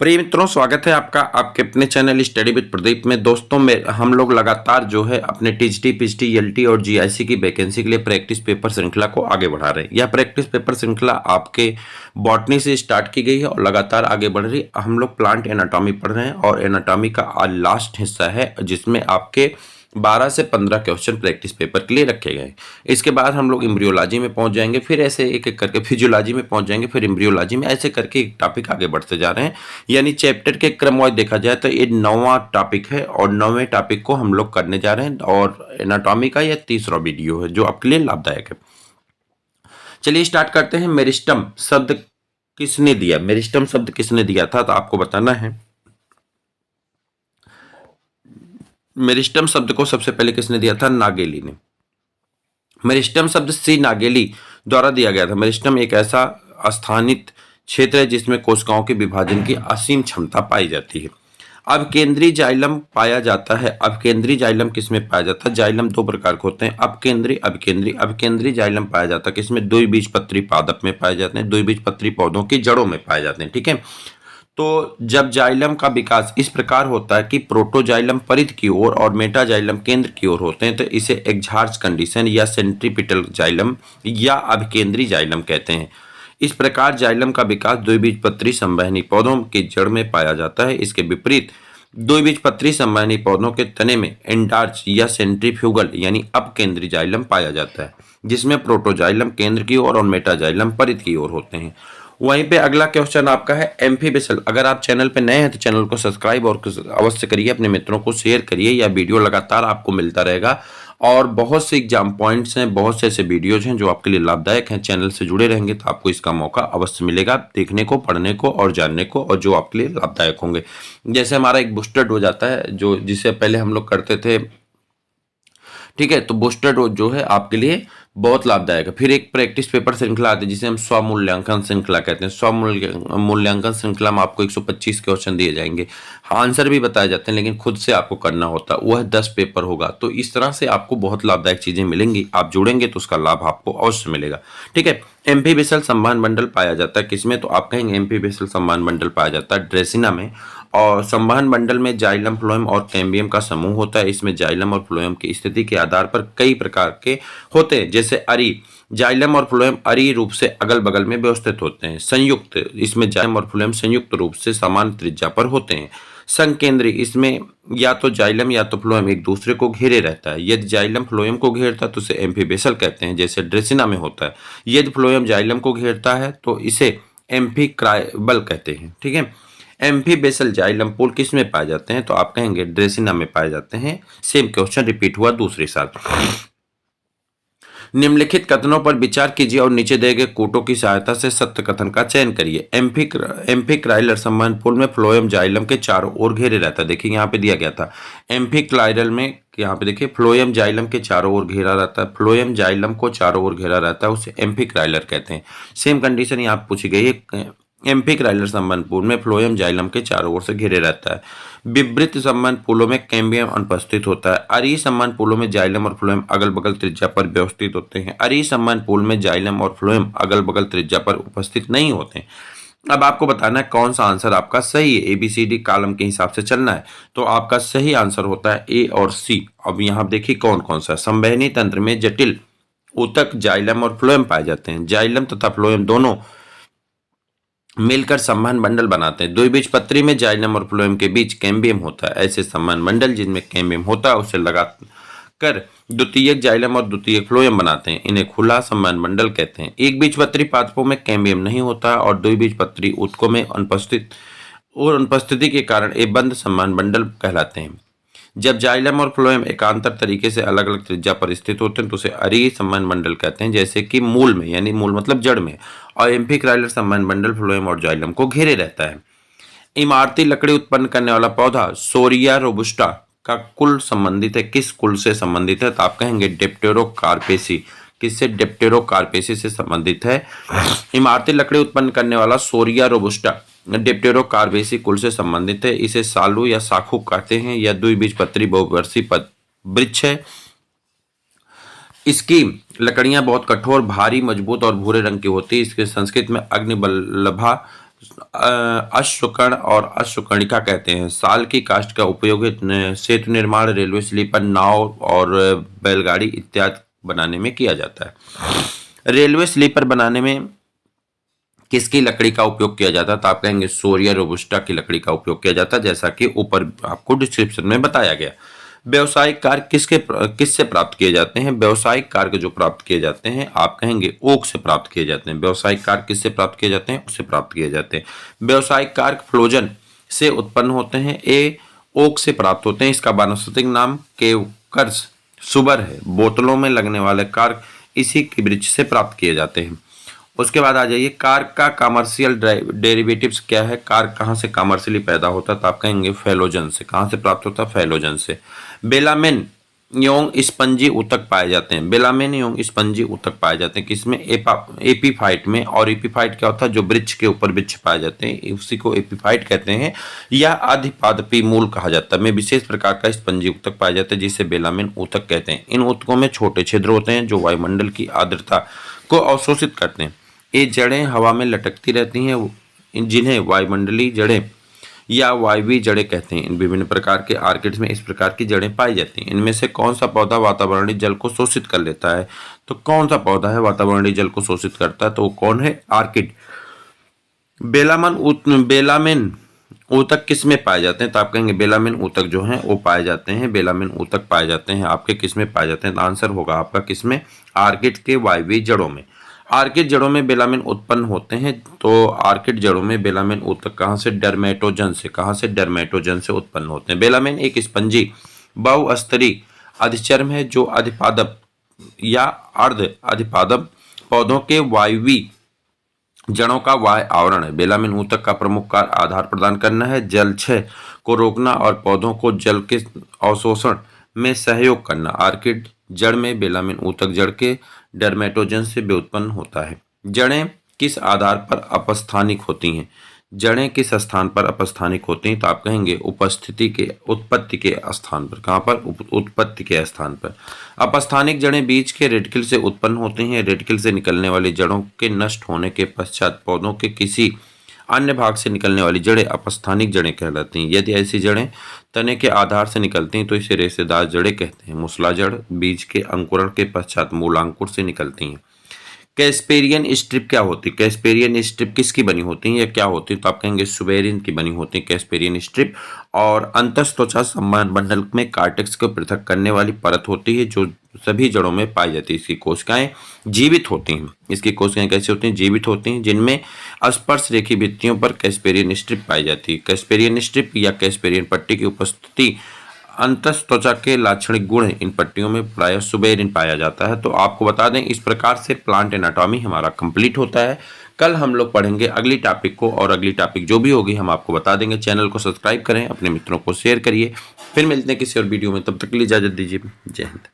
प्रिय मित्रों, स्वागत है आपका आपके अपने चैनल स्टडी विद प्रदीप में। दोस्तों में हम लोग लगातार जो है अपने टीजीटी, पीजीटी, एलटी और जीआईसी की वैकेंसी के लिए प्रैक्टिस पेपर श्रृंखला को आगे बढ़ा रहे हैं। यह प्रैक्टिस पेपर श्रृंखला आपके बॉटनी से स्टार्ट की गई है और लगातार आगे बढ़ रही। हम लोग प्लांट एनाटॉमी पढ़ रहे हैं और एनाटॉमी का आज लास्ट हिस्सा है जिसमें आपके 12 से 15 क्वेश्चन प्रैक्टिस पेपर के लिए रखे गए। इसके बाद हम लोग एम्ब्रियोलॉजी में पहुंच जाएंगे, फिर ऐसे एक एक करके फिजियोलॉजी में पहुंच जाएंगे, फिर एम्ब्रियोलॉजी में, ऐसे करके एक टॉपिक आगे बढ़ते जा रहे हैं। यानी चैप्टर के क्रम वाइज देखा जाए तो ये 9वां टॉपिक है और 9वें टॉपिक को हम लोग करने जा रहे हैं और एनाटॉमी का यह तीसरा वीडियो है जो आपके लिए लाभदायक है। चलिए स्टार्ट करते हैं। मेरिस्टम शब्द किसने दिया? मेरिस्टम शब्द किसने दिया था तो आपको बताना है। मेरिस्टम शब्द को सबसे पहले किसने दिया था? नागेली ने। मेरिस्टम शब्द सी नागेली द्वारा दिया गया था। मेरिस्टम एक ऐसा स्थानित क्षेत्र है जिसमें कोशिकाओं के विभाजन की असीम क्षमता पाई जाती है। अब केंद्रीय जाइलम पाया जाता है। अब केंद्रीय जाइलम किसमें पाया जाता है? जाइलम दो प्रकार के होते हैं, अपकेंद्रीय, अभिकेंद्रीय। अभिकेंद्रीय जाइलम पाया जाता है किसमें? द्विबीजपत्री पादप में पाए जाते हैं, द्विबीजपत्री पौधों की जड़ों में पाए जाते हैं। ठीक है, तो जब जाइलम का विकास इस प्रकार होता है कि प्रोटोजाइलम परिध की ओर और मेटाजाइलम केंद्र की ओर होते हैं तो इसे एक्सार्च कंडीशन या सेंट्रीपिटल जाइलम या अभिकेंद्रीय जाइलम कहते हैं। इस प्रकार जाइलम का विकास द्विबीजपत्री संवहनी पौधों की जड़ में पाया जाता है। इसके विपरीत द्विबीजपत्री संवहनी पौधों के तने में एंडार्च या सेंट्रीफ्यूगल यानी अपकेंद्रीय जाइलम पाया जाता है, जिसमें प्रोटोजाइलम केंद्र की ओर और मेटाजाइलम परिध की ओर होते हैं। वहीं पे अगला क्वेश्चन आपका है एम्फीबेसल। अगर आप चैनल पे नए हैं तो चैनल को सब्सक्राइब और अवश्य करिए, अपने मित्रों को शेयर करिए। यह वीडियो लगातार आपको मिलता रहेगा और बहुत से एग्जाम पॉइंट्स हैं, बहुत से ऐसे वीडियोज हैं जो आपके लिए लाभदायक हैं। चैनल से जुड़े रहेंगे तो आपको इसका मौका अवश्य मिलेगा देखने को, पढ़ने को और जानने को, और जो आपके लिए लाभदायक होंगे। जैसे हमारा एक बूस्टर डोज आता है जो जिसे पहले हम लोग करते थे, ठीक है, तो बूस्टर डोज जो है आपके लिए बहुत लाभदायक है। फिर एक प्रैक्टिस पेपर श्रृंखला आती है जिसे हम स्वमूल्यांकन श्रृंखला कहते हैं। स्वमूल्यांकन श्रृंखला में आपको 125 क्वेश्चन दिए जाएंगे, आंसर भी बताए जाते हैं लेकिन खुद से आपको करना होता है। वह 10 पेपर होगा। तो इस तरह से आपको बहुत लाभदायक चीजें मिलेंगी। आप जुड़ेंगे तो उसका लाभ आपको अवश्य मिलेगा। ठीक है, एम्फीबेसल संवहन मंडल पाया जाता है किसमें? तो आप कहेंगे एम्फीबेसल संवहन मंडल पाया जाता है ड्रेसिना में। और संवहन मंडल में जाइलम, फ्लोएम और कैम्बियम का समूह होता है। इसमें जाइलम और फ्लोएम की स्थिति के आधार पर कई प्रकार के होते हैं, जैसे अरी। जाइलम और फ्लोएम अरी रूप से अगल बगल में व्यवस्थित होते हैं। संयुक्त, इसमें जाइलम और फ्लोएम संयुक्त रूप से समान त्रिज्या पर होते हैं। संकेंद्रीय, इसमें या तो जाइलम या तो फ्लोएम एक दूसरे को घेरे रहता है। यदि जाइलम फ्लोएम को घेरता है तो इसे एम्फीबेसल कहते हैं, जैसे ड्रेसिना में होता है। यदि फ्लोएम जाइलम को घेरता है तो इसे एम्फीक्राइबल कहते हैं। ठीक है, एम्फीबेसल जाइलम पोल किस में पाए जाते हैं? तो आप कहेंगे ड्रेसिना में पाए जाते हैं। सेम क्वेश्चन रिपीट हुआ दूसरे साल। निम्नलिखित कथनों पर विचार कीजिए और नीचे दिए गए कोटों की सहायता से सत्य कथन का चयन करिए। एम्फीक्राइलर संवहन पोल में फ्लोएम जाइलम के चारों ओर घेरे रहता है। देखिए यहाँ पे दिया गया था एम्फीक्राइलर में, यहाँ पे देखिए फ्लोएम जाइलम के चारों ओर घेरा रहता है। फ्लोएम जाइलम को चारों ओर घेरा रहता है, उसे एम्फीक्राइलर कहते हैं। सेम कंडीशन यहाँ पूछी गई है। एम्फीक्राइलर संवहन पोल में फ्लोएम जाइलम के चारों ओर से घेरे रहता है। विवृत संवहन पोलों में कैम्बियम अनुपस्थित होता है। अरी संवहन पोलों में जाइलम और फ्लोएम अगल बगल त्रिज्या पर व्यवस्थित होते हैं। अरी संवहन पोल में जाइलम और फ्लोएम अगल बगल त्रिज्या पर उपस्थित नहीं होते हैं। अब आपको बताना है कौन सा आंसर आपका सही है। ABCD कॉलम के हिसाब से चलना है। तो आपका सही आंसर होता है A और C। अब यहाँ देखिए कौन कौन सा। संवहनी तंत्र में जटिल ऊतक जाइलम और फ्लोएम पाए जाते हैं। जाइलम तथा फ्लोएम दोनों मिलकर संवहन मंडल बनाते हैं। द्विबीजपत्री में जाइलम और फ्लोएम के बीच कैम्बियम होता है। ऐसे संवहन मंडल जिनमें कैम्बियम होता है उसे लगाकर द्वितीयक जाइलम और द्वितीयक फ्लोएम बनाते हैं। इन्हें खुला संवहन मंडल कहते हैं। एक बीजपत्री पादपों में कैम्बियम नहीं होता और द्विबीजपत्री ऊतकों में अनुपस्थिति के कारण ये बंद संवहन मंडल कहलाते हैं। जब जाइलम और फ्लोएम एकांतर तरीके से अलग अलग त्रिज्या पर स्थित होते हैं तो उसे अरी संवहन मंडल कहते हैं, जैसे कि मूल में, यानी मूल मतलब जड़ में। और एम्फीक्राइलर संवहन मंडल फ्लोएम और जाइलम को घेरे रहता है। इमारती लकड़ी उत्पन्न करने वाला पौधा सोरिया रोबुस्टा का कुल संबंधित है, किस कुल से संबंधित है? तो आप कहेंगे डिप्टेरोकार्पेसी। किससे? डिप्टेरोकार्पेसी से संबंधित है। इमारती लकड़ी उत्पन्न करने वाला सोरिया रोबुस्टा डिप्टेरोकार्पेसी कुल से संबंधित है। इसे सालू या साखू कहते हैं। यह द्विबीजपत्री बहुवर्षीय वृक्ष है। इसकी लकड़ियां बहुत कठोर, भारी, मजबूत और भूरे रंग की होती है। इसके संस्कृत में अग्निवल्लभा अश्वकर्ण और अश्वकर्णिका कहते हैं। साल की काष्ठ का उपयोग सेतु निर्माण, रेलवे स्लीपर, नाव और बैलगाड़ी इत्यादि बनाने में किया जाता है। रेलवे स्लीपर बनाने में किसकी लकड़ी का उपयोग किया जाता है? तो आप कहेंगे सोरिया रोबुस्टा की लकड़ी का उपयोग किया जाता है, जैसा कि ऊपर आपको डिस्क्रिप्शन में बताया गया। व्यवसायिक कार्य किससे प्राप्त किए जाते हैं? व्यवसायिक कार्य जो प्राप्त किए जाते हैं आप कहेंगे ओक से प्राप्त किए जाते हैं। व्यवसायिक कार्य किससे प्राप्त किए जाते हैं? उससे प्राप्त किए जाते हैं। व्यवसायिक कार्य फ्लोजन से उत्पन्न होते हैं। ए ओक से प्राप्त होते हैं। इसका वानस्पतिक नाम केवकर्स सुबर है। बोतलों में लगने वाले कार्य इसी के वृक्ष से प्राप्त किए जाते हैं। उसके बाद आ जाइए, कार का कमर्शियल डेरिवेटिव्स क्या है? कार कहाँ से कमर्शियली पैदा होता है? तो आप कहेंगे फेलोजन से। कहाँ से प्राप्त होता है? फेलोजन से। बेलामेन एवं स्पंजी ऊतक पाए जाते हैं। बेलामेन एवं स्पंजी ऊतक पाए जाते हैं किसमें? एपीफाइट में। और एपीफाइट क्या होता है? जो वृक्ष के ऊपर वृक्ष पाए जाते हैं उसी को एपीफाइट कहते हैं, या अधिपादपी मूल कहा जाता है। में विशेष प्रकार का स्पंजी ऊतक पाया जाता है जिसे बेलामेन ऊतक कहते हैं। इन ऊतकों में छोटे छिद्र होते हैं जो वायुमंडल की आर्द्रता को अवशोषित करते हैं। ये जड़ें हवा में लटकती रहती हैं, जिन्हें वायुमंडलीय जड़ें या वायवीय जड़ें कहते हैं। इन विभिन्न प्रकार के आर्किड्स में इस प्रकार की जड़ें पाई जाती हैं। इनमें से कौन सा पौधा वातावरणीय जल को शोषित कर लेता है? तो कौन सा पौधा है वातावरणीय जल को शोषित करता है? तो वो कौन है? आर्किड। बेलामेन ऊतक किस में पाए जाते हैं? तो आप कहेंगे बेलामेन ऊतक जो हैं वो पाए जाते हैं। बेलामेन ऊतक पाए जाते हैं आपके किस में पाए जाते हैं? तो आंसर होगा आपका किस में? आर्किड के वायवीय जड़ों में। आर्किड जड़ों में बेलामेन उत्पन्न होते हैं। तो आर्किड जड़ों में बेलामेन ऊतक कहाँ से? डर्मेटोजन से। कहाँ से? डर्मेटोजन से उत्पन्न होते हैं। बेलामेन एक स्पंजी बहुस्तरीय अधिचर्म है जो अधिपादप या अर्ध अधिपादप पौधों के वायवीय जड़ों का बाह्य आवरण है। बेलामेन ऊतक का प्रमुख कार्य आधार प्रदान करना है, जलक्षय को रोकना और पौधों को जल के अवशोषण में सहयोग करना। आर्किड जड़ में बेलामेन ऊतक जड़ के डर्मेटोजन से व्युत्पन्न होता है। जड़ें किस आधार पर अपस्थानिक होती हैं? जड़ें किस स्थान पर अपस्थानिक होती हैं? तो आप कहेंगे उत्पत्ति के स्थान पर। कहाँ पर? उत्पत्ति के स्थान पर। अपस्थानिक जड़ें बीज के रेडिकल से उत्पन्न होती हैं। रेडिकल से निकलने वाली जड़ों के नष्ट होने के पश्चात पौधों के किसी अन्य भाग से निकलने वाली जड़ें अपस्थानिक जड़ें कहलाती हैं। यदि ऐसी जड़ें तने के आधार से निकलती हैं तो इसे रेशेदार जड़ें कहते हैं। मूसला जड़ बीज के अंकुरण के पश्चात मूलांकुर से निकलती हैं। कैस्पेरियन स्ट्रिप क्या होती है? कैस्पेरियन स्ट्रिप किसकी बनी होती है या क्या होती है? तो आप कहेंगे सुबेरिन की बनी होती है कैस्पेरियन स्ट्रिप। और अंतःत्वचा मंडल में कार्टेक्स को पृथक करने वाली परत होती है जो सभी जड़ों में पाई जाती है। इसकी कोशिकाएं जीवित होती हैं। इसकी कोशिकाएं कैसे होती हैं? जीवित होती हैं, जिनमें स्पर्श रेखी भित्तियों पर कैस्पेरियन स्ट्रिप पाई जाती है। कैस्पेरियन स्ट्रिप या कैस्पेरियन पट्टी की उपस्थिति अंतःत्वचा के लाक्षणिक गुण है। इन पट्टियों में प्रायः सुबेरिन पाया जाता है। तो आपको बता दें इस प्रकार से प्लांट एनाटॉमी हमारा कंप्लीट होता है। कल हम लोग पढ़ेंगे अगली टॉपिक को, और अगली टॉपिक जो भी होगी हम आपको बता देंगे। चैनल को सब्सक्राइब करें, अपने मित्रों को शेयर करिए। फिर मिलते हैं किसी और वीडियो में, तब तक के लिए इजाजत दीजिए। जय हिंद।